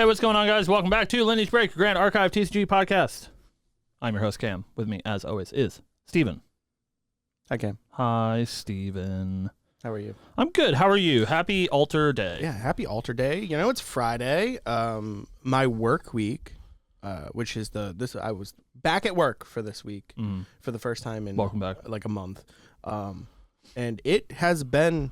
Hey, what's going on, guys? Welcome back to Lineage Break, Grand Archive TCG podcast. I'm your host, Cam. With me, as always, is Steven. Hi, Cam. Hi, Steven. How are you? I'm good. How are you? Happy Altar Day. Yeah, happy Altar Day. You know, it's Friday. My work week, which is I was back at work for this week for the first time in Welcome back. Like a month. And it has been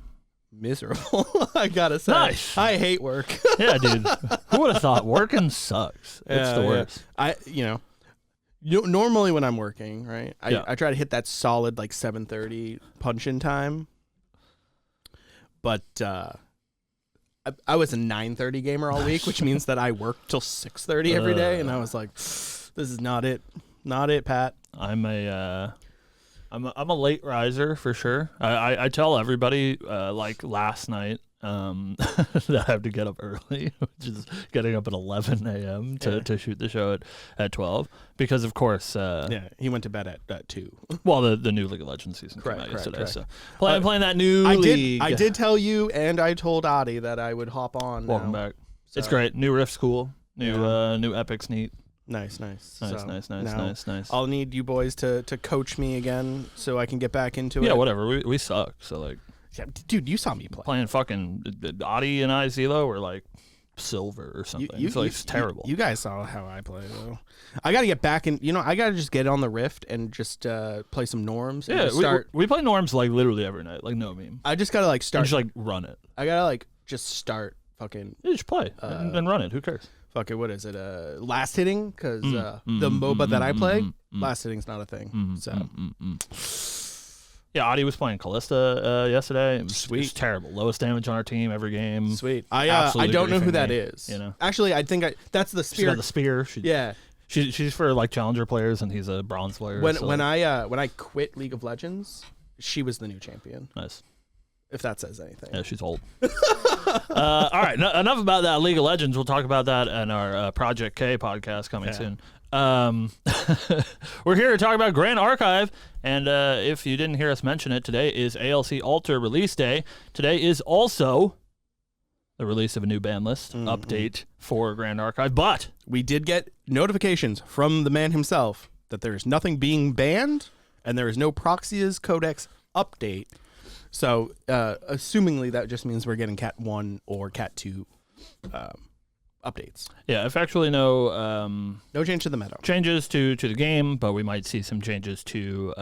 miserable, I gotta say. Nice. I hate work. Yeah, dude. Who would have thought? Working sucks. It's the worst. Normally when I'm working, right, Yeah. I try to hit that solid like 7:30 punch-in time. But I was a 9:30 gamer all week, which means that I worked till 6:30 every day, and I was like, this is not it. Not it, Pat. I'm a late riser for sure. I tell everybody like last night that I have to get up early, which is getting up at 11 a.m. to shoot the show at 12 because of course he went to bed at 2. Well, the new League of Legends season came out yesterday, correct. so playing that new league. I did tell you, and I told Adi that I would hop on. Welcome now. back. So. It's great. New Rift's cool. New Epic's neat. Nice. Nice. I'll need you boys to coach me again so I can get back into it. Yeah, whatever. We suck. So like, yeah, dude, you saw me play. Playing fucking Adi and I Zelo were like silver or something. It's terrible. You guys saw how I play though. I got to get back in. I got to just get on the Rift and just play some norms. And Yeah, we play norms like literally every night. Like no meme. I just got to like start. And just like run it. I got to like just start fucking. You just play and run it. Who cares? Fuck it, what is it? Last hitting? Because the MOBA that I play, last hitting's not a thing. Yeah, Adi was playing Callista yesterday. It was Sweet. It was terrible. Lowest damage on our team every game. Sweet. I don't know who that me, is. You know? Actually, I think that's the spear. She's got the spear. Yeah. She's for like challenger players, and he's a bronze player. When I quit League of Legends, she was the new champion. Nice. If that says anything. Yeah, she's old. All right, enough about that League of Legends. We'll talk about that in our Project K podcast coming soon. We're here to talk about Grand Archive, and if you didn't hear us mention it, today is ALC Altar release day. Today is also the release of a new ban list update for Grand Archive, but we did get notifications from the man himself that there is nothing being banned, and there is no Proxia's Codex update. So, assumingly, that just means we're getting Cat 1 or Cat 2 updates. Yeah, effectually no change to the meta. Changes to the game, but we might see some changes to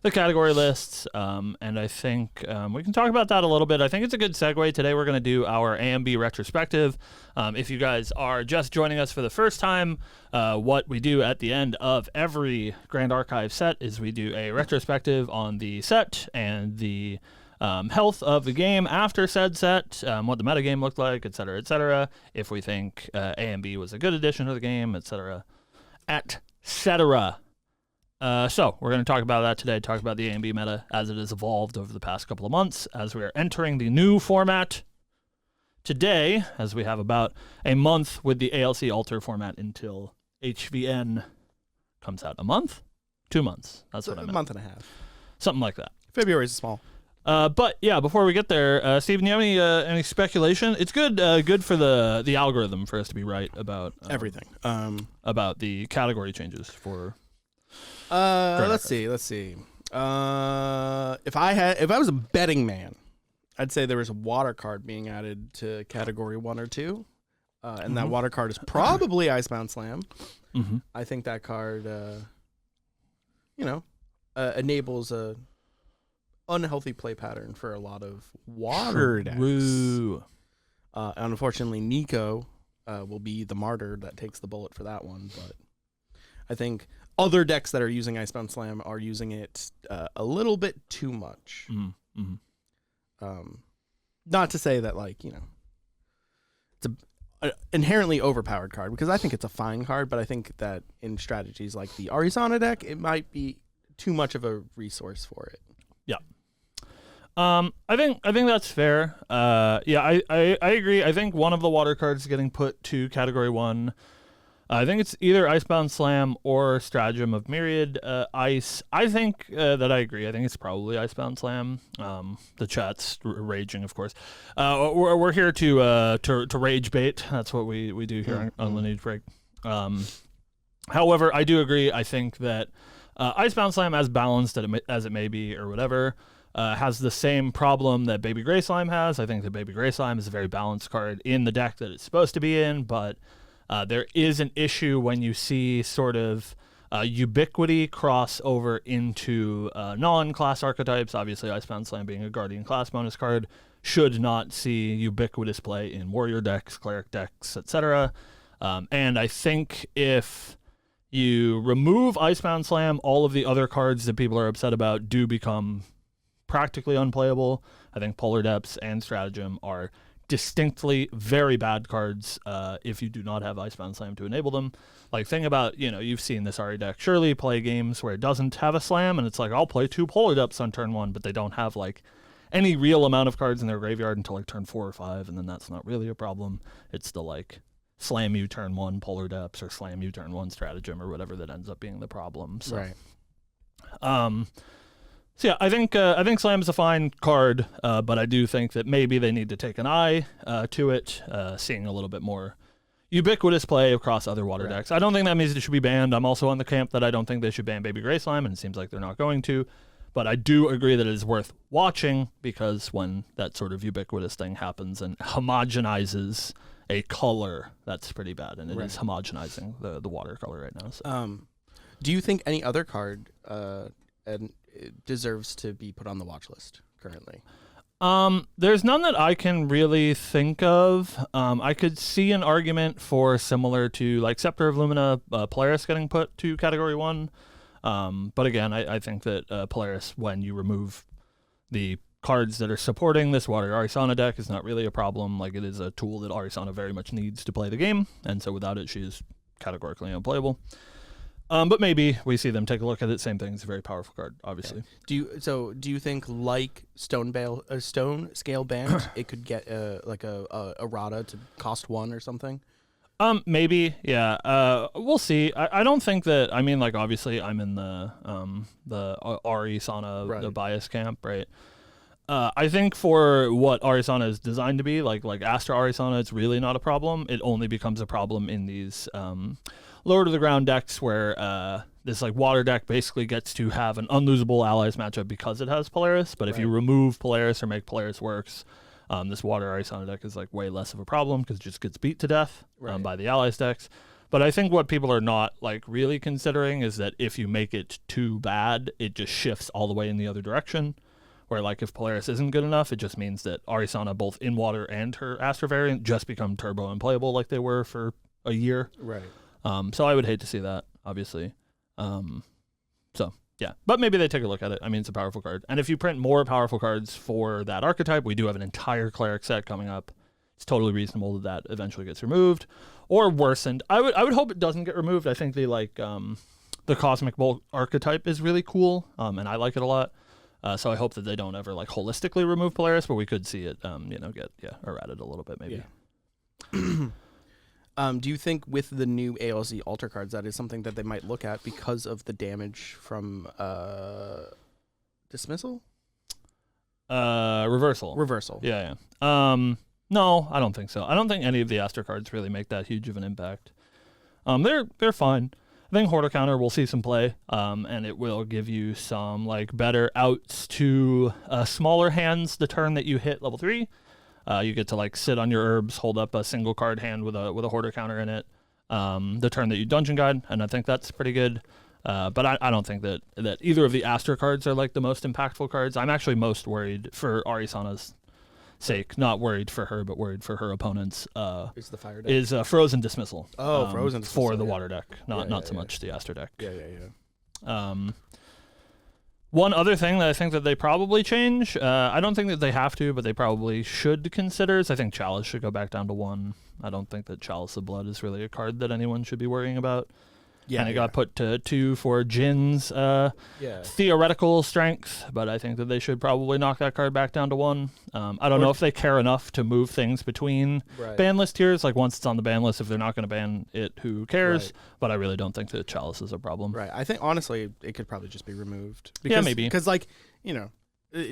the category lists. And I think we can talk about that a little bit. I think it's a good segue. Today we're going to do our AMB retrospective. If you guys are just joining us for the first time, what we do at the end of every Grand Archive set is we do a retrospective on the set and the health of the game after said set, what the metagame looked like, et cetera, if we think AMB was a good addition to the game, et cetera. So we're going to talk about that today, talk about the AMB meta as it has evolved over the past couple of months as we are entering the new format today, as we have about a month with the ALC Altar format until HVN comes out. A month? 2 months. That's what I meant. A month and a half. Something like that. February is small. But yeah, before we get there, Steven, you have any speculation? It's good for the algorithm for us to be right about everything. About the category changes for. Let's see. If I was a betting man, I'd say there was a water card being added to category 1 or 2, and that water card is probably Icebound Slam. I think that card, enables a unhealthy play pattern for a lot of water decks. Unfortunately, Nico will be the martyr that takes the bullet for that one, but I think other decks that are using Icebound Slam are using it a little bit too much. Not to say that, it's a inherently overpowered card, because I think it's a fine card, but I think that in strategies like the Arizona deck, it might be too much of a resource for it. Yeah. I think that's fair. I agree. I think one of the water cards getting put to category 1 I think it's either Icebound Slam or Stratagem of Myriad Ice. I think that I agree. I think it's probably Icebound Slam. The chat's raging, of course. We're here to rage bait. That's what we do here on Lineage Break. However, I do agree. I think that Icebound Slam, as balanced as it may be or whatever, has the same problem that Baby Gray Slime has. I think that Baby Gray Slime is a very balanced card in the deck that it's supposed to be in, but there is an issue when you see sort of ubiquity cross over into non-class archetypes. Obviously, Icebound Slam being a Guardian class bonus card should not see ubiquitous play in warrior decks, cleric decks, etc. And I think if you remove Icebound Slam, all of the other cards that people are upset about do become practically unplayable. I think Polar Depths and Stratagem are distinctly very bad cards if you do not have Icebound Slam to enable them. Like, think about, you've seen this RE deck surely play games where it doesn't have a slam, and it's like, I'll play 2 Polar Depths on turn 1, but they don't have, like, any real amount of cards in their graveyard until, like, turn 4 or 5, and then that's not really a problem. It's the, like, slam you turn 1 Polar Depths or slam you turn 1 Stratagem or whatever that ends up being the problem. So. Right. So yeah, I think Slam is a fine card, but I do think that maybe they need to take an eye to it, seeing a little bit more ubiquitous play across other water decks. I don't think that means it should be banned. I'm also on the camp that I don't think they should ban Baby Gray Slime, and it seems like they're not going to. But I do agree that it is worth watching, because when that sort of ubiquitous thing happens and homogenizes a color, that's pretty bad, and it is homogenizing the watercolor right now. So. Do you think any other card deserves to be put on the watch list currently? There's none that I can really think of. I could see an argument for similar to like Scepter of Lumina, Polaris getting put to Category 1. But again, I think that Polaris, when you remove the cards that are supporting this Water Arisana deck, is not really a problem. Like, it is a tool that Arisana very much needs to play the game, and so without it, she is categorically unplayable. But maybe we see them take a look at it. Same thing. It's a very powerful card, obviously. Yeah. Do you think, like Stone Scale Band, it could get like a errata to cost 1 or something? Maybe, yeah. We'll see. I don't think that. I mean, like, obviously, I'm in the Arisana, the bias camp, right? I think for what Arisana is designed to be, like Astra Arisana, it's really not a problem. It only becomes a problem in these lower to the ground decks where this like water deck basically gets to have an unlosable allies matchup because it has Polaris. But if you remove Polaris or make Polaris works, this water Arisana deck is like way less of a problem because it just gets beat to death by the allies decks. But I think what people are not like really considering is that if you make it too bad, it just shifts all the way in the other direction. Where, like, if Polaris isn't good enough, it just means that Arisana, both in water and her Astra variant, just become turbo unplayable like they were for a year. Right. So I would hate to see that, obviously. So, yeah. But maybe they take a look at it. I mean, it's a powerful card. And if you print more powerful cards for that archetype, we do have an entire cleric set coming up. It's totally reasonable that eventually gets removed or worsened. I would hope it doesn't get removed. I think the Cosmic Bolt archetype is really cool, and I like it a lot. So I hope that they don't ever like holistically remove Polaris, but we could see it, get errated a little bit maybe. Yeah. Do you think with the new ALZ altar cards that is something that they might look at because of the damage from dismissal? Reversal. Yeah. No, I don't think so. I don't think any of the Astra cards really make that huge of an impact. They're fine. I think Hoarder Counter will see some play, and it will give you some like better outs to smaller hands the turn that you hit level 3. You get to like sit on your herbs, hold up a single card hand with a Hoarder Counter in it the turn that you Dungeon Guide, and I think that's pretty good. But I don't think that either of the Astra cards are like the most impactful cards. I'm actually most worried for Arisana's sake, not worried for her, but worried for her opponents. Is the fire deck? Is Frozen Dismissal. Frozen Dismissal for the water deck, not so much the Astra deck. Yeah. One other thing that I think that they probably change, I don't think that they have to, but they probably should consider, is I think Chalice should go back down to 1. I don't think that Chalice of Blood is really a card that anyone should be worrying about. and it got put to 2 for Jin's theoretical strength, but I think that they should probably knock that card back down to 1. I don't know if they care enough to move things between ban list tiers. Like once it's on the ban list, if they're not going to ban it, who cares? But I really don't think that Chalice is a problem. Right. I think honestly, it could probably just be removed. Because, maybe. Because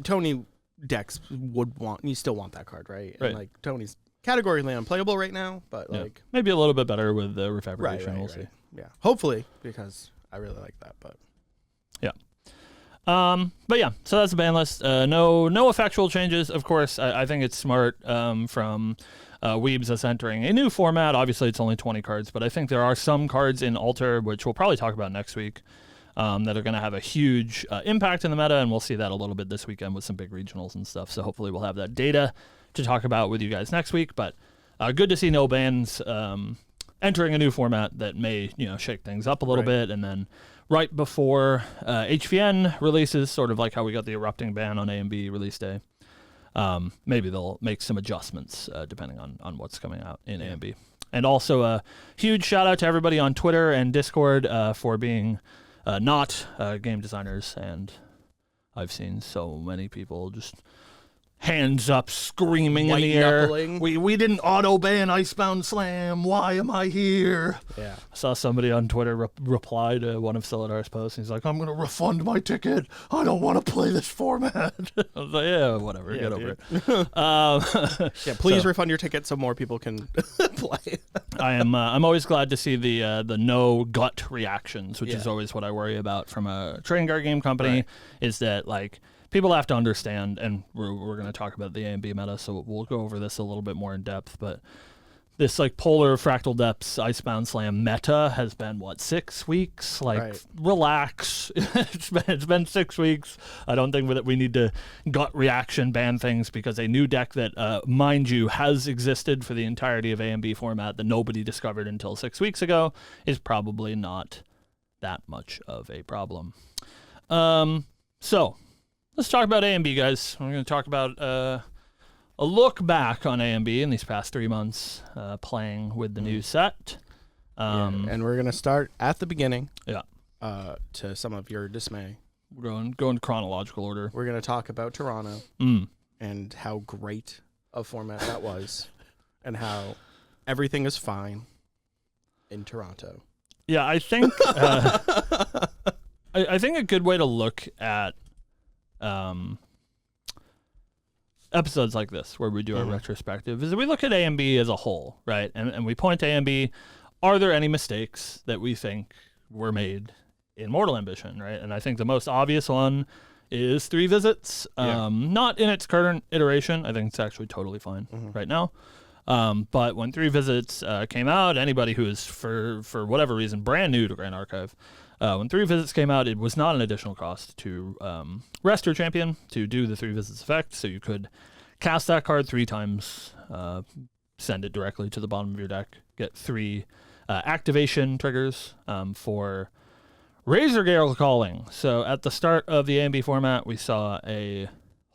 Tony decks would want, you still want that card, right? And like Tony's categorically unplayable right now, but like maybe a little bit better with the refabrication. We'll see. Yeah, hopefully, because I really like that. But so that's the ban list. No effectual changes. Of course, I think it's smart from Weebs us entering a new format. Obviously, it's only 20 cards, but I think there are some cards in Alter, which we'll probably talk about next week, that are going to have a huge impact in the meta, and we'll see that a little bit this weekend with some big regionals and stuff. So hopefully we'll have that data to talk about with you guys next week. But good to see no bans entering a new format that may shake things up a little bit, and then right before HVN releases, sort of like how we got the erupting ban on A and B release day, maybe they'll make some adjustments depending on what's coming out in A and B. And also a huge shout out to everybody on Twitter and Discord for being not game designers, and I've seen so many people just hands up, screaming in the air. We didn't auto ban Icebound Slam. Why am I here? Yeah. I saw somebody on Twitter reply to one of Solidar's posts. And he's like, I'm going to refund my ticket. I don't want to play this format. I was like, yeah, whatever. Get over it. Please refund your ticket so more people can play. I'm always glad to see the no gut reactions, which is always what I worry about from a trading card game company, is that like people have to understand, and we're going to talk about the A and B meta, so we'll go over this a little bit more in depth, but this like Polar Fractal Depths Icebound Slam meta has been 6 weeks? Relax. It's been 6 weeks. I don't think that we need to gut reaction ban things, because a new deck that, mind you, has existed for the entirety of A and B format that nobody discovered until 6 weeks ago is probably not that much of a problem. So let's talk about A and B, guys. We're going to talk about a look back on A and B in these past 3 months, playing with the new set. And we're going to start at the beginning. Yeah. To some of your dismay. We're going chronological order. We're going to talk about Toronto and how great a format that was, and how everything is fine in Toronto. Yeah, I think I think a good way to look at episodes like this, where we do our retrospective, is we look at A and B as a whole, right? And we point to A and B. Are there any mistakes that we think were made in Mortal Ambition, right? And I think the most obvious one is 3 visits. Not in its current iteration. I think it's actually totally fine right now. But when 3 visits came out, anybody who is, for whatever reason, brand new to Grand Archive, when 3 visits came out, it was not an additional cost to rest your champion to do the 3 visits effect. So you could cast that card 3 times, send it directly to the bottom of your deck, get 3 activation triggers for Razorgale Calling. So at the start of the A and B format, we saw a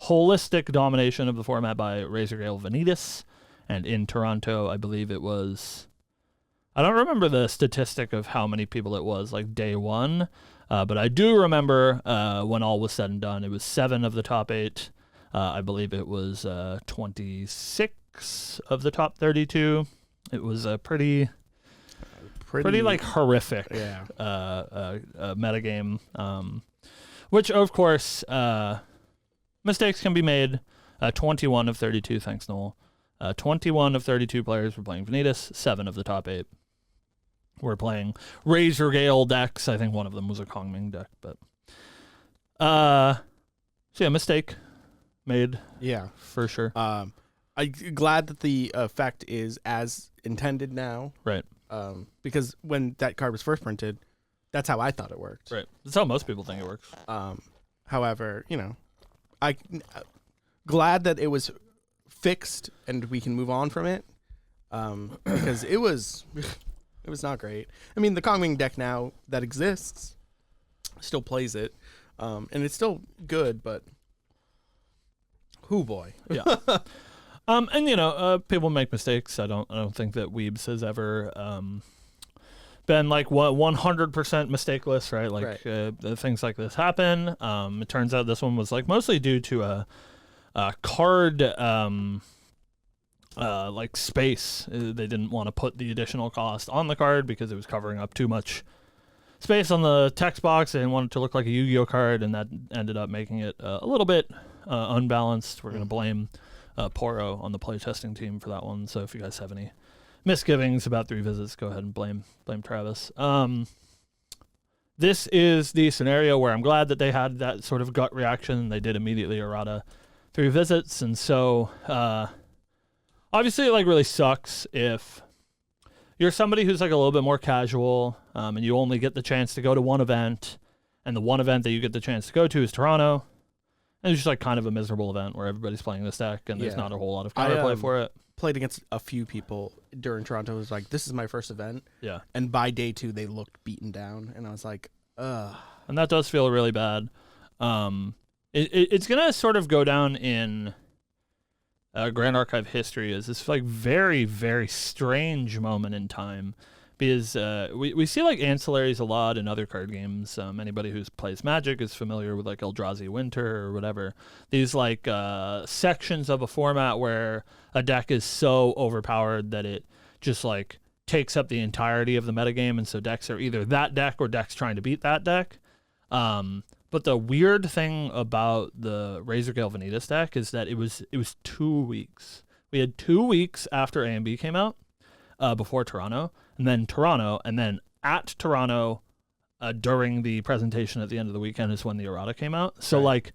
holistic domination of the format by Razorgale Vanitas. And in Toronto, I believe it was, I don't remember the statistic of how many people it was, like day one, but I do remember when all was said and done, it was 7 of the top 8. I believe it was 26 of the top 32. It was a pretty like horrific metagame, which of course mistakes can be made. 21 of 32, thanks Noel. 21 of 32 players were playing Vanitas. 7 of the top 8 were playing Razorgale decks. I think one of them was a Kongming deck, but so yeah, mistake made. Yeah, for sure. I'm glad that the effect is as intended now. Right. Because when that card was first printed, that's how I thought it worked. Right. That's how most people think it works. However, I glad that it was fixed and we can move on from it, because it was not great. I mean, the Kongming deck now that exists still plays it, and it's still good, but boy. Yeah. And people make mistakes. I don't think that Weebs has ever been like 100% mistakeless, right? Like things like this happen. It turns out this one was like mostly due to a card like space. They didn't want to put the additional cost on the card because it was covering up too much space on the text box. They didn't want it to look like a Yu-Gi-Oh card, and that ended up making it a little bit unbalanced. We're going to blame Poro on the playtesting team for that one. So if you guys have any misgivings about 3 visits, go ahead and blame Travis. This is the scenario where I'm glad that they had that sort of gut reaction. They did immediately errata 3 visits, and so obviously it like really sucks if you're somebody who's like a little bit more casual, and you only get the chance to go to one event, and the one event that you get the chance to go to is Toronto. And it's just like kind of a miserable event where everybody's playing this deck, and there's not a whole lot of counterplay for it. Played against a few people during Toronto. It was like, this is my first event. Yeah. And by day 2, they looked beaten down, and I was like, ugh. And that does feel really bad. It's going to sort of go down in Grand Archive history as this like very, very strange moment in time, because we see like ancillaries a lot in other card games. Anybody who plays Magic is familiar with like Eldrazi Winter or whatever. These like sections of a format where a deck is so overpowered that it just like takes up the entirety of the metagame, and so decks are either that deck or decks trying to beat that deck. But the weird thing about the Razorgale Vanitas deck is that it was 2 weeks. We had 2 weeks after A&B came out, before Toronto, and then at Toronto, during the presentation at the end of the weekend is when the errata came out. So like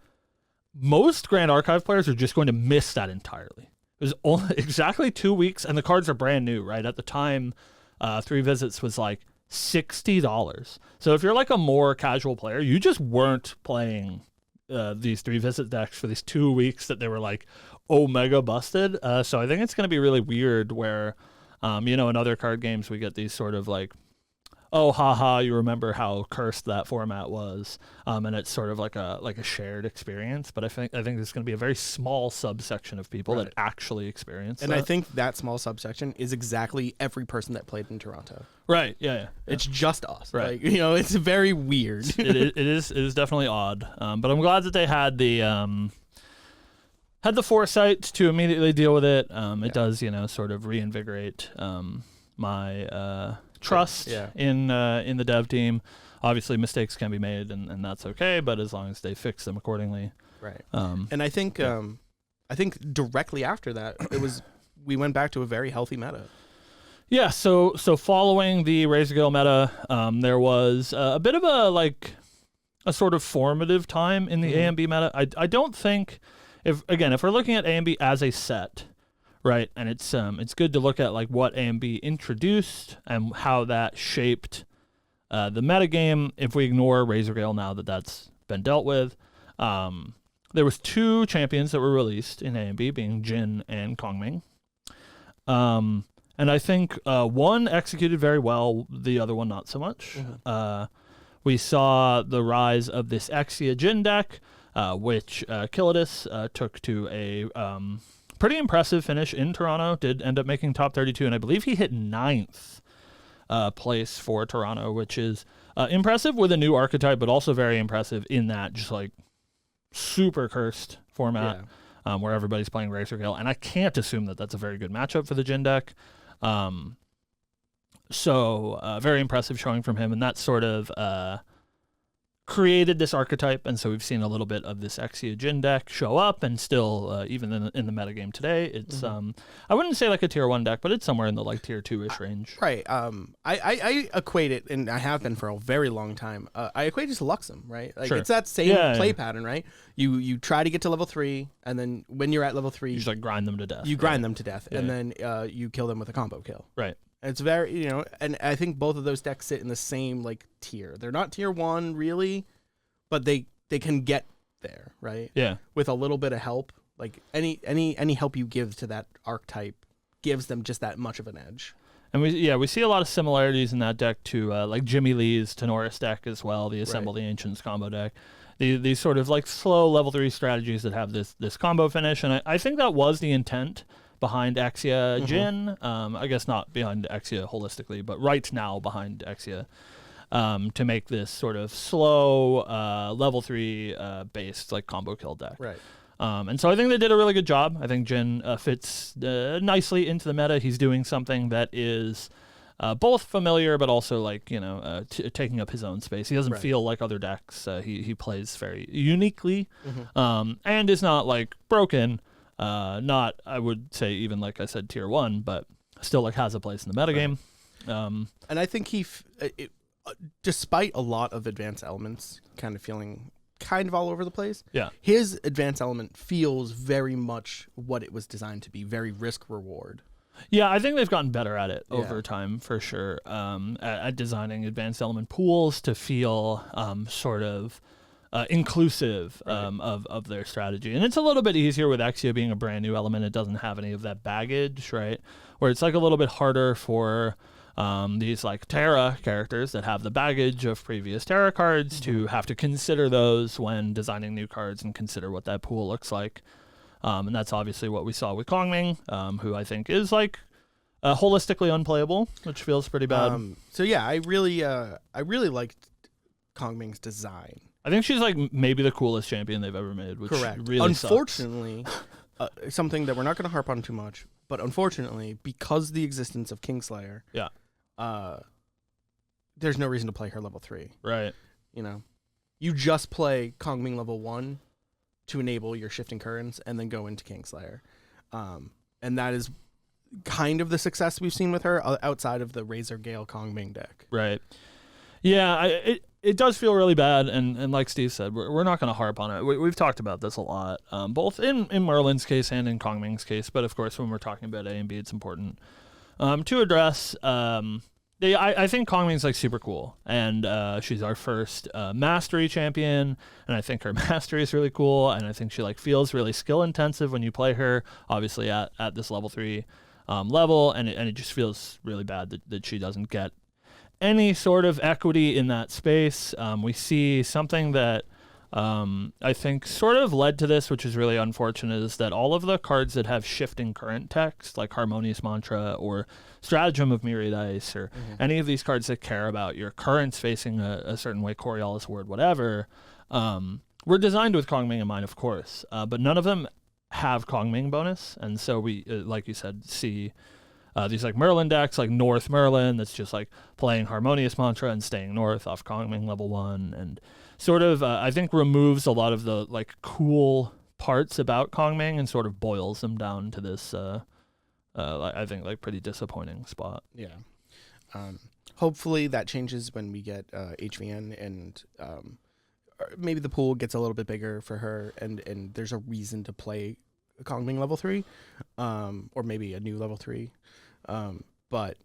most Grand Archive players are just going to miss that entirely. It was only exactly 2 weeks, and the cards are brand new, right? At the time, 3 visits was like $60. So if you're like a more casual player, you just weren't playing these 3 visit decks for these 2 weeks that they were like omega busted. So I think it's going to be really weird where, in other card games we get these sort of like, oh, haha, you remember how cursed that format was, and it's sort of like a shared experience. But I think there's going to be a very small subsection of people that actually experience that. And I think that small subsection is exactly every person that played in Toronto. Right. Yeah. It's just us. Right. Like, it's very weird. it is definitely odd. But I'm glad that they had the foresight to immediately deal with it. It does, sort of reinvigorate my trust in the dev team. Obviously, mistakes can be made, and that's okay. But as long as they fix them accordingly, right? And I think directly after that, we went back to a very healthy meta. Yeah. So following the Razorgale meta, there was a bit of a sort of formative time in the A&B meta. I don't think if we're looking at A&B as a set. Right, and it's good to look at like what A&B introduced and how that shaped the metagame. If we ignore Razorgale now that that's been dealt with, there was 2 champions that were released in A&B, being Jin and Kongming. And I think one executed very well, the other one not so much. We saw the rise of this Exia Jin deck, which Kilidus took to a pretty impressive finish in Toronto. Did end up making top 32, and I believe he hit 9th place for Toronto, which is impressive with a new archetype, but also very impressive in that just like super cursed format where everybody's playing Razorgale, and I can't assume that that's a very good matchup for the Jin deck. So very impressive showing from him, and that sort of created this archetype, and so we've seen a little bit of this Exia Jin deck show up, and still even in the metagame today, it's I wouldn't say like a tier 1 deck, but it's somewhere in the like tier 2-ish range. Right. I equate it, and I have been for a very long time. I equate it to Luxem, right? Like it's that same play pattern, right? You try to get to level 3, and then when you're at level 3, you just like grind them to death. You grind them to death, and then you kill them with a combo kill. Right. And it's very, and I think both of those decks sit in the same like tier. They're not tier 1 really, but they can get there, right? Yeah. With a little bit of help, like any help you give to that archetype gives them just that much of an edge. And we see a lot of similarities in that deck to like Jimmy Lee's Tenoris deck as well, the Assemble the Ancients combo deck. These sort of like slow level 3 strategies that have this combo finish, and I think that was the intent behind Exia Jin. I guess not behind Exia holistically, but right now behind Exia. To make this sort of slow level 3 based like combo kill deck. Right. And so I think they did a really good job. I think Jin fits nicely into the meta. He's doing something that is both familiar but also like, taking up his own space. He doesn't feel like other decks. He plays very uniquely and is not like broken. Not, I would say, even like I said, tier 1, but still like has a place in the metagame. And I think despite a lot of advanced elements kind of feeling kind of all over the place, his advanced element feels very much what it was designed to be, very risk reward. Yeah, I think they've gotten better at it over time for sure, at designing advanced element pools to feel sort of inclusive of their strategy. And it's a little bit easier with Exia being a brand new element. It doesn't have any of that baggage, right? Where it's like a little bit harder for these like Terra characters that have the baggage of previous Terra cards to have to consider those when designing new cards and consider what that pool looks like. And that's obviously what we saw with Kongming, who I think is like holistically unplayable, which feels pretty bad. So yeah, I really liked Kongming's design. I think she's like maybe the coolest champion they've ever made, which really unfortunately, something that we're not going to harp on too much, but unfortunately, because the existence of Kingslayer, there's no reason to play her level 3. Right. You just play Kongming level 1 to enable your shifting currents and then go into Kingslayer. And that is kind of the success we've seen with her outside of the Razorgale Kongming deck. Right. Yeah, it does feel really bad, and like Steve said, we're not going to harp on it. We've talked about this a lot, both in Merlin's case and in Kongming's case, but of course when we're talking about A and B, it's important to address. I think Kongming's like super cool, and she's our first mastery champion, and I think her mastery is really cool, and I think she like feels really skill intensive when you play her, obviously at this level 3 level, and it just feels really bad that she doesn't get any sort of equity in that space. We see something that I think sort of led to this, which is really unfortunate, is that all of the cards that have shifting current text, like Harmonious Mantra or Stratagem of Myriad Ice, or any of these cards that care about your currents facing a certain way, Coriolis Ward, whatever, were designed with Kongming in mind, of course, but none of them have Kongming bonus, and so we, like you said, see these like Merlin decks, like North Merlin, that's just like playing Harmonious Mantra and staying north off Kongming level 1, and sort of I think removes a lot of the like cool parts about Kongming and sort of boils them down to this I think like pretty disappointing spot. Yeah. Hopefully that changes when we get HVN, and maybe the pool gets a little bit bigger for her, and there's a reason to play Kongming level 3, or maybe a new level 3. But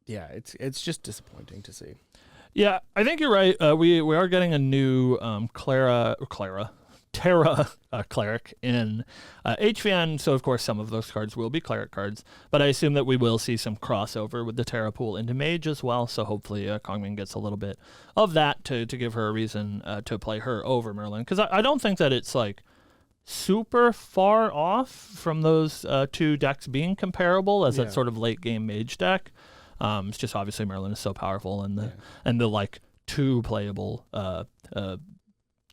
yeah, it's just disappointing to see. Yeah, I think you're right. We are getting a new Terra cleric in HVN, so of course some of those cards will be cleric cards, but I assume that we will see some crossover with the Terra pool into Mage as well, so hopefully Kongming gets a little bit of that to give her a reason to play her over Merlin, because I don't think that it's like super far off from those two decks being comparable as that sort of late game Mage deck. It's just obviously Merlin is so powerful, and the like 2 playable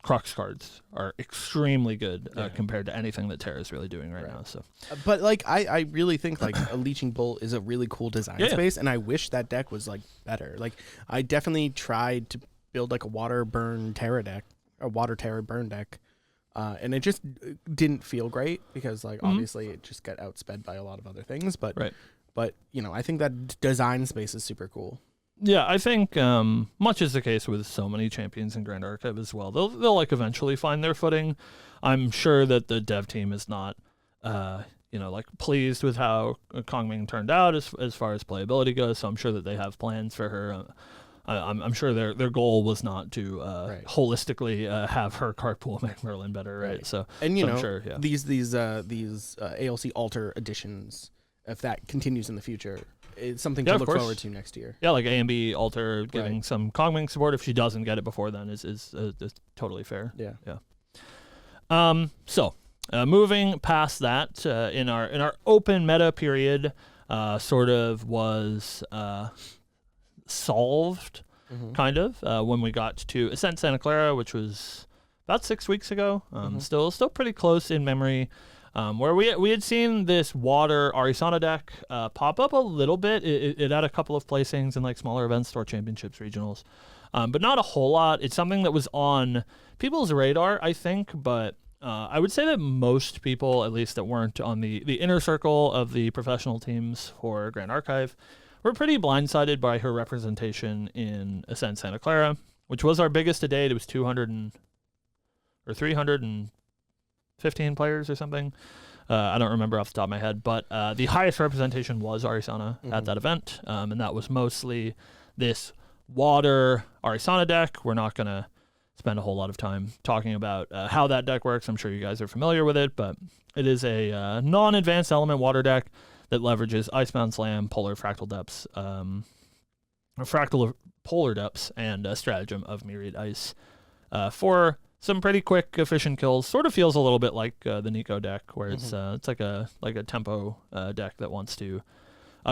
Crux cards are extremely good compared to anything that Terra is really doing right now. So, but like I really think like a Leeching Bolt is a really cool design space, and I wish that deck was like better. Like I definitely tried to build like a water burn Terra deck, a water Terra burn deck. And it just didn't feel great because, like, obviously it just got outsped by a lot of other things. But, I think that design space is super cool. Yeah, I think much is the case with so many champions in Grand Archive as well. They'll like eventually find their footing. I'm sure that the dev team is not, like pleased with how Kongming turned out as far as playability goes. So I'm sure that they have plans for her. I'm sure their goal was not to holistically have her card pool make Merlin better, right? So, and I'm sure, these ALC Alter editions, if that continues in the future, it's something to look forward to next year. Yeah, like A and B Alter giving some Kongming support if she doesn't get it before then is totally fair. Yeah. So Moving past that, in our open meta period, sort of was solved, kind of, when we got to Ascent Santa Clara, which was about 6 weeks ago. Still pretty close in memory. Where we had seen this water Arisana deck pop up a little bit. It had a couple of placings in like smaller events, store championships, regionals, but not a whole lot. It's something that was on people's radar, I think, but I would say that most people, at least that weren't on the inner circle of the professional teams for Grand Archive, were pretty blindsided by her representation in Ascent Santa Clara, which was our biggest to date. It was 315 players or something. I don't remember off the top of my head, but the highest representation was Arisana at that event, and that was mostly this water Arisana deck. We're not going to spend a whole lot of time talking about how that deck works. I'm sure you guys are familiar with it, but it is a non-advanced element water deck that leverages Icebound Slam, Polar Fractal Depths, Fractal Polar Depths, and a Stratagem of Myriad Ice for some pretty quick, efficient kills. Sort of feels a little bit like the Nico deck, where it's like a tempo deck that wants to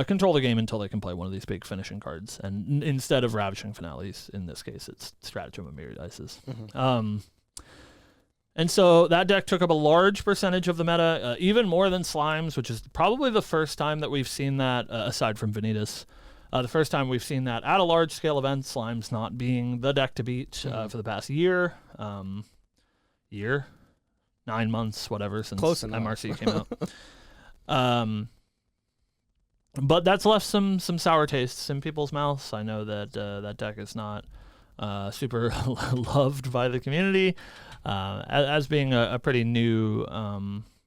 control the game until they can play one of these big finishing cards. And instead of Ravishing Finales, in this case, it's Stratagem of Myriad Ices. And so that deck took up a large percentage of the meta, even more than Slimes, which is probably the first time that we've seen that, aside from Vanitas. The first time we've seen that at a large-scale event, Slimes not being the deck to beat for the past year, 9 months, whatever, since MRC came out. But that's left some sour tastes in people's mouths. I know that that deck is not super loved by the community, as being a pretty new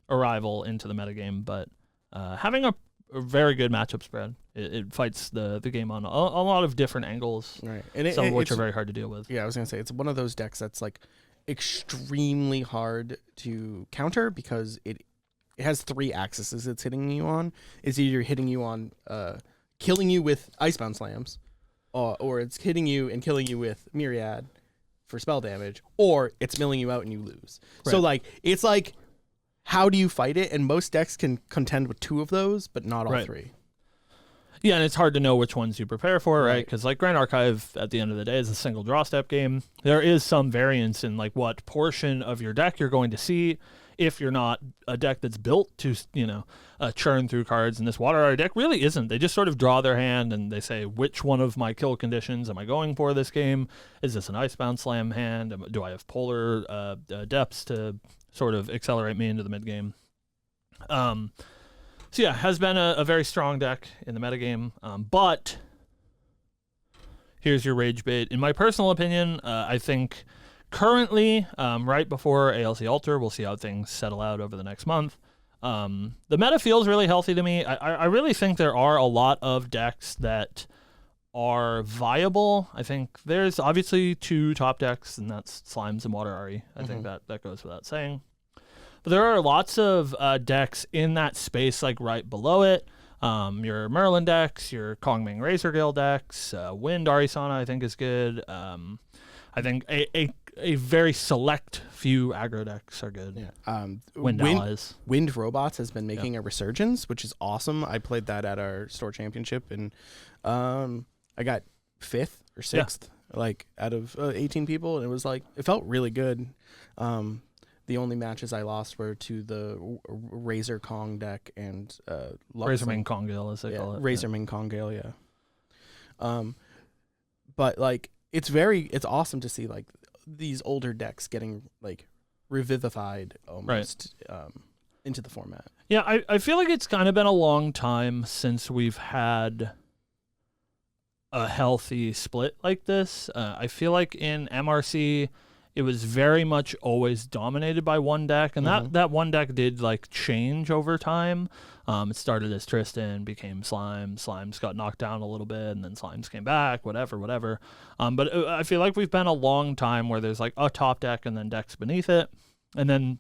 arrival into the metagame, but having a very good matchup spread. It fights the game on a lot of different angles, right? And some of which are very hard to deal with. Yeah, I was gonna say it's one of those decks that's like extremely hard to counter because it has 3 axes it's hitting you on. It's either hitting you on killing you with Icebound Slams, or it's hitting you and killing you with Myriad for spell damage, or it's milling you out and you lose. Right. So like it's like, how do you fight it? And most decks can contend with 2 of those, but not all 3. Yeah, and it's hard to know which ones you prepare for, right? Because like Grand Archive, at the end of the day, is a single draw step game. There is some variance in like what portion of your deck you're going to see if you're not a deck that's built to, churn through cards. And this Water Art deck really isn't. They just sort of draw their hand and they say, which one of my kill conditions am I going for this game? Is this an Icebound Slam hand? Do I have Polar Depths to sort of accelerate me into the mid game? So yeah, has been a very strong deck in the metagame. But here's your rage bait. In my personal opinion, I think currently, right before ALC Alter, we'll see how things settle out over the next month. The meta feels really healthy to me. I really think there are a lot of decks that are viable. I think there's obviously 2 top decks, and that's Slimes and Water Ari. I think that goes without saying. But there are lots of decks in that space, like right below it. Your Merlin decks, your Kongming Razorgale decks, Wind Arisana I think is good. I think a very select few aggro decks are good. Yeah. Wind Allies. Wind Robots has been making a resurgence, which is awesome. I played that at our store championship, and I got 5th or 6th, like out of 18 people, and it was like it felt really good. The only matches I lost were to the Razor Kong deck and Razormane Kongale, as they call it. Razormane Kongale, yeah. But like it's awesome to see like these older decks getting like revivified almost into the format. Yeah, I feel like it's kind of been a long time since we've had a healthy split like this. I feel like in MRC it was very much always dominated by one deck, and that one deck did like change over time. It started as Tristan, became Slime. Slimes got knocked down a little bit, and then Slimes came back, whatever. But I feel like we've been a long time where there's like a top deck and then decks beneath it. And then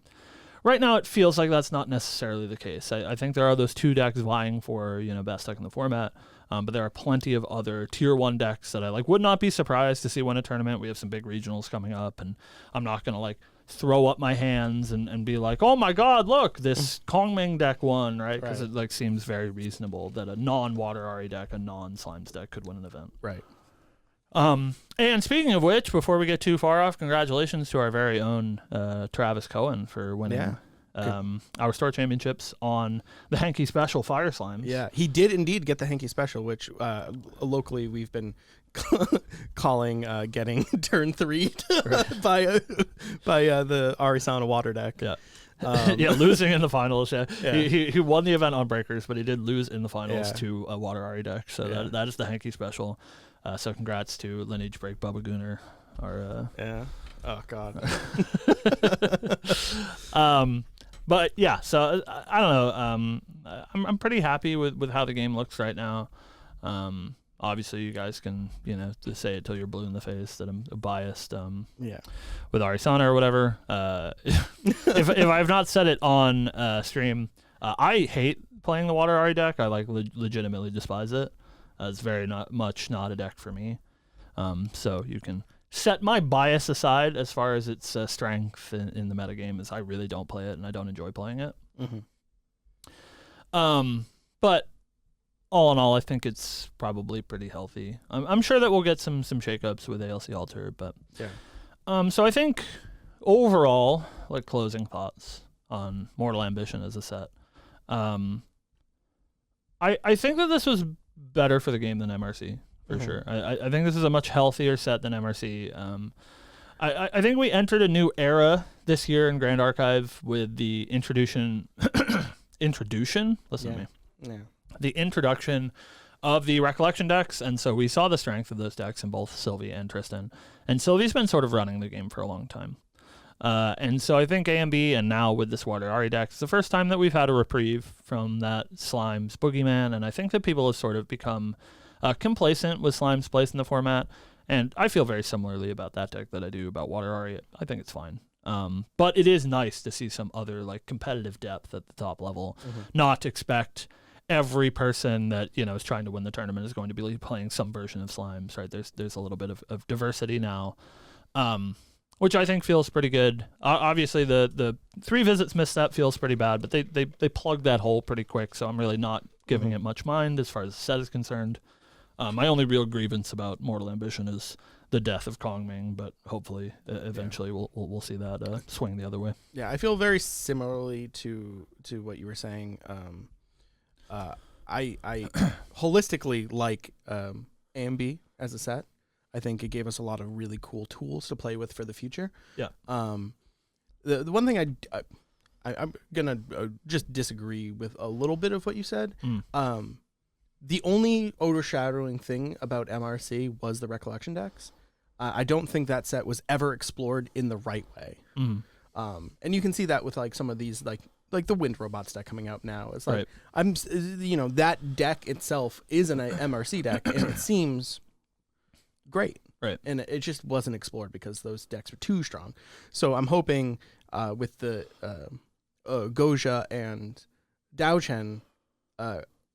right now it feels like that's not necessarily the case. I think there are those 2 decks vying for, best deck in the format. But there are plenty of other tier 1 decks that I would not be surprised to see win a tournament. We have some big regionals coming up, and I'm not going to throw up my hands and be like, oh my god, look, this Kongming deck won, right? Because it like seems very reasonable that a non-Water Ari deck, a non-Slimes deck could win an event. Right. And speaking of which, before we get too far off, congratulations to our very own Travis Cohen for winning our store championships on the Henke Special Fire Slimes. Yeah, he did indeed get the Henke Special, which locally we've been calling getting turn 3 by the Arisana water deck. Yeah. Yeah, losing in the finals. Yeah, he won the event on Breakers, but he did lose in the finals to a Water Ari deck. So that is the Henke Special. So congrats to Lineage Break Bubba Gooner. Oh God. But yeah, so I don't know. I'm pretty happy with how the game looks right now. Obviously, you guys can just say it till you're blue in the face that I'm biased. With Arisana or whatever. If I've not said it on stream, I hate playing the Water Ari deck. I like legitimately despise it. It's very not a deck for me. So you can set my bias aside as far as its strength in the metagame is I really don't play it and I don't enjoy playing it. But all in all, I think it's probably pretty healthy. I'm sure that we'll get some shakeups with ALC Alter, but so I think overall, like closing thoughts on Mortal Ambition as a set. I think that this was better for the game than MRC for sure. I think this is a much healthier set than MRC. I think we entered a new era this year in Grand Archive with the introduction. Listen to me. Yeah. The introduction of the Recollection decks, and so we saw the strength of those decks in both Sylvie and Tristan. And Sylvie's been sort of running the game for a long time. And so I think AMB, and now with this Water Ari deck, it's the first time that we've had a reprieve from that Slime's boogeyman, and I think that people have sort of become complacent with Slime's place in the format, and I feel very similarly about that deck that I do about Water Ari. I think it's fine. But it is nice to see some other like competitive depth at the top level, not expect every person that is trying to win the tournament is going to be playing some version of Slimes, right? There's a little bit of diversity now, which I think feels pretty good. Obviously, the 3 visits misstep feels pretty bad, but they plugged that hole pretty quick, so I'm really not giving it much mind as far as the set is concerned. My only real grievance about Mortal Ambition is the death of Kongming, but hopefully eventually we'll see that swing the other way. Yeah, I feel very similarly to what you were saying. I holistically like AMB as a set. I think it gave us a lot of really cool tools to play with for the future. Yeah. The one thing I'm gonna just disagree with a little bit of what you said. The only overshadowing thing about MRC was the Recollection decks. I don't think that set was ever explored in the right way. And you can see that with like some of these like the Wind Robots deck coming out now. It's like that deck itself is an MRC deck and it seems great. Right. And it just wasn't explored because those decks are too strong. So I'm hoping with the Goja and Daochen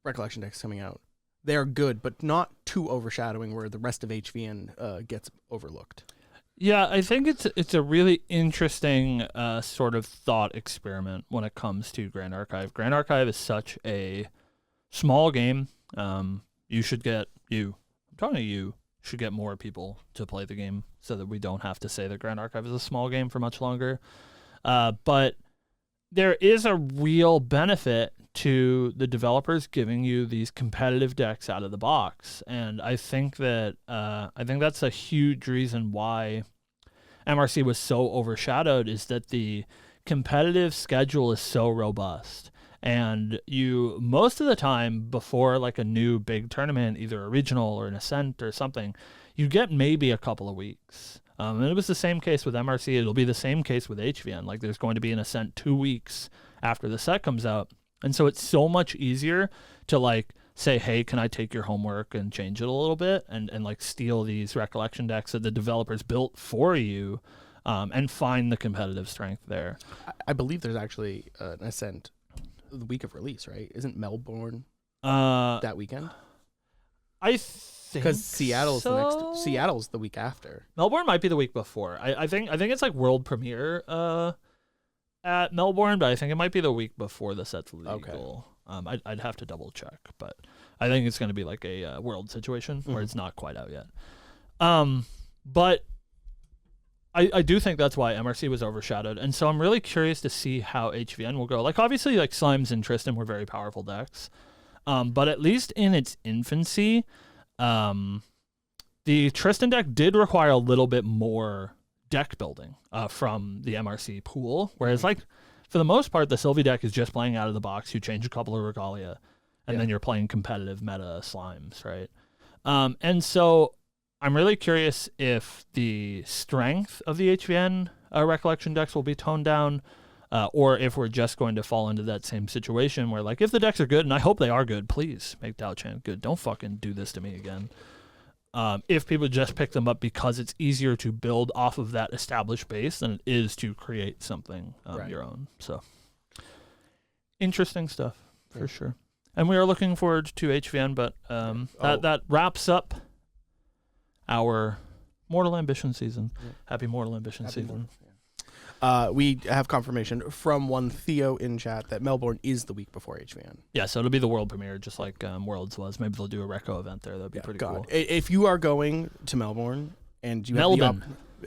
Recollection decks coming out, they're good, but not too overshadowing where the rest of HVN gets overlooked. Yeah, I think it's a really interesting sort of thought experiment when it comes to Grand Archive. Grand Archive is such a small game. You should get more people to play the game so that we don't have to say that Grand Archive is a small game for much longer. But there is a real benefit to the developers giving you these competitive decks out of the box. And I think that that's a huge reason why MRC was so overshadowed, is that the competitive schedule is so robust. And you, most of the time before like a new big tournament, either a regional or an Ascent or something, you get maybe a couple of weeks. And it was the same case with MRC. It'll be the same case with HVN. Like there's going to be an Ascent 2 weeks after the set comes out. And so it's so much easier to like say, hey, can I take your homework and change it a little bit and like steal these Recollection decks that the developers built for you and find the competitive strength there. I believe there's actually an Ascent the week of release, right? Isn't Melbourne that weekend? I Because Seattle's the week after. Melbourne might be the week before. I think it's like world premiere at Melbourne, but I think it might be the week before the set's legal. Okay. I'd have to double check, but I think it's going to be like a world situation where it's not quite out yet. But I do think that's why MRC was overshadowed, and so I'm really curious to see how HVN will go. Like, obviously, like Slimes and Tristan were very powerful decks, but at least in its infancy, the Tristan deck did require a little bit more deck building from the MRC pool, whereas like for the most part, the Sylvie deck is just playing out of the box. You change a couple of Regalia, and then you're playing competitive meta Slimes, right? And so I'm really curious if the strength of the HVN Recollection decks will be toned down, or if we're just going to fall into that same situation where, like, if the decks are good, and I hope they are good, please make Dao Chan good. Don't fucking do this to me again. If people just pick them up because it's easier to build off of that established base than it is to create something your own. So, interesting stuff, for sure. And we are looking forward to HVN, but that wraps up our Mortal Ambition season. Happy Mortal Ambition season. We have confirmation from one Theo in chat that Melbourne is the week before HVN. Yeah, so it'll be the world premiere, just like Worlds was. Maybe they'll do a Reco event there. That'd be pretty cool. If you are going to Melbourne and you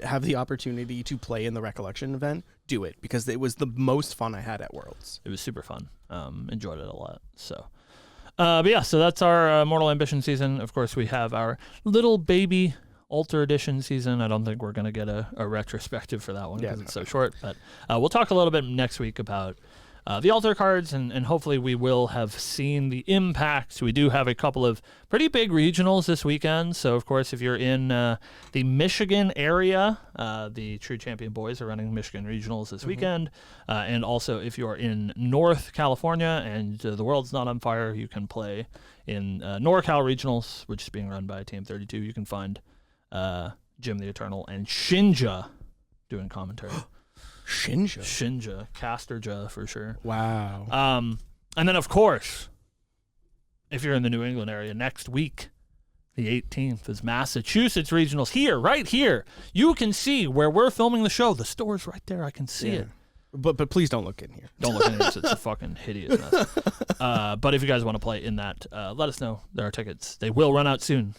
have the opportunity to play in the Recollection event, do it, because it was the most fun I had at Worlds. It was super fun. Enjoyed it a lot. So, but yeah, so that's our Mortal Ambition season. Of course, we have our little baby Alter Edition season. I don't think we're going to get a retrospective for that one because it's so short. But we'll talk a little bit next week about the Alter cards, and hopefully we will have seen the impact. We do have a couple of pretty big regionals this weekend. So, of course, if you're in the Michigan area, the True Champion Boys are running Michigan regionals this weekend. And also, if you're in North California and the world's not on fire, you can play in NorCal regionals, which is being run by Team 32. You can find Jim the Eternal and Shinja doing commentary. Shinja, Casterja for sure. Wow. And then of course, if you're in the New England area, next week, the 18th, is Massachusetts regionals here, right here. You can see where we're filming the show. The store's right there. I can see it. But please don't look in here. Don't look in here. It's a fucking hideous mess. But if you guys want to play in that, let us know. There are tickets. They will run out soon,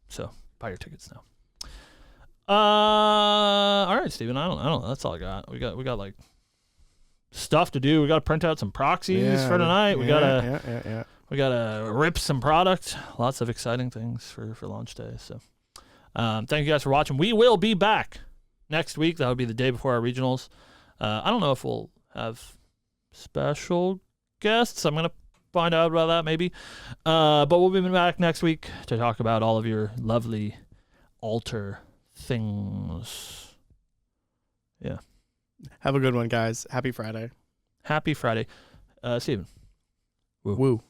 so buy your tickets now. All right, Steven. I don't know. That's all I got. We got like stuff to do. We got to print out some proxies for tonight. We gotta rip some product. Lots of exciting things for launch day. So, thank you guys for watching. We will be back next week. That would be the day before our regionals. I don't know if we'll have special guests. I'm gonna find out about that maybe. But we'll be back next week to talk about all of your lovely Alter things. Yeah. Have a good one, guys. Happy Friday. Happy Friday. Steven. Woo.